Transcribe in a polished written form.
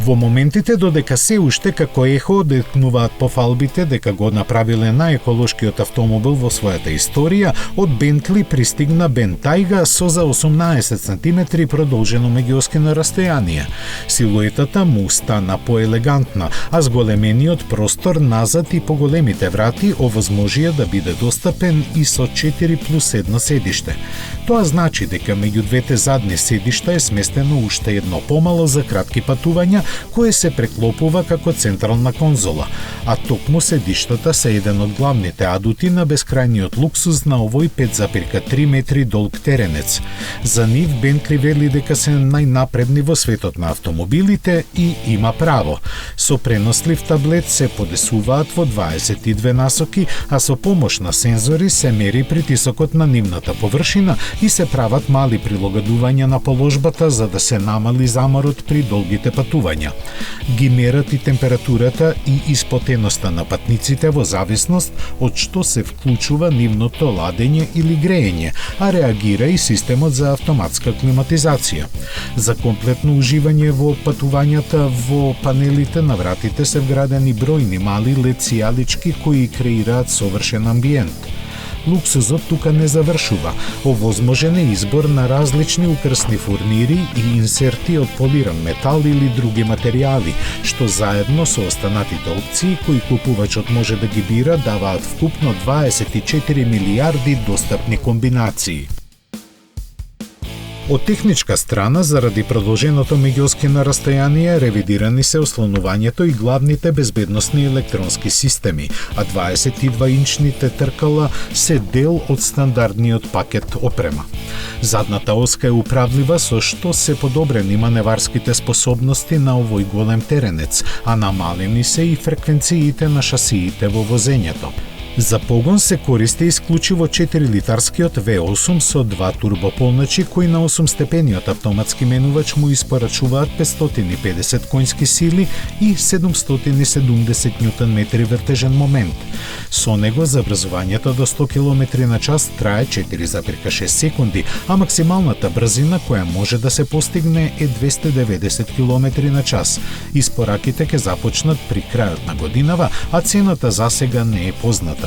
Во моментите додека се уште како ехо одекнуваат пофалбите дека го направиле најеколошкиот автомобил во својата историја, од Бентли пристигна Бентайга со за 18 см продолжено меѓуоскино растојание. Силуетата му стана поелегантна, а зголемениот простор назад и поголемите врати овозможија да биде достапен и со 4+1 седиште. Тоа значи дека меѓу двете задни седишта е сместено уште едно помало за кратки патувања, кое се преклопува како централна конзола, а токму седиштата се еден од главните адути на бескрајниот луксуз на овој 5,3 метри долг теренец. За нив Бентли вели дека се најнапредни во светот на автомобилите и има право. Со пренослив таблет се подесуваат во 22 насоки, а со помош на сензори се мери притисокот на нивната површина и се прават мали прилагодувања на положбата за да се намали заморот при долгите патувања. Ги мерат и температурата и испотеноста на патниците во зависност од што се вклучува нивното ладење или греење, а реагира и системот за автоматска климатизација. За комплетно уживање во патувањата во панелите на вратите се вградени бројни мали LED сијалички кои креираат совршен амбиент. Луксузот тука не завршува. Овозможен е избор на различни украсни фурнири и инсерти од полиран метал или други материјали, што заедно со останатите опции кои купувачот може да ги бира даваат вкупно 24 милијарди достапни комбинации. Од техничка страна, заради продолженото меѓуоскино растојание, ревидирани се ослонувањето и главните безбедносни електронски системи, а 22-инчните тркала се дел од стандардниот пакет опрема. Задната оска е управлива со што се подобрени маневарските способности на овој голем теренец, а намалени се и фреквенциите на шасиите во возењето. За погон се користи исклучиво 4-литарскиот V8 со 2 турбополначи кои на 8-степениот автоматски менувач му испорачуваат 550 конски сили и 770 Нм вртежен момент. Со него забрзувањето до 100 км на час трае 4,6 секунди, а максималната брзина која може да се постигне е 290 км на час. Испораките ќе започнат при крајот на годинава, а цената засега не е позната.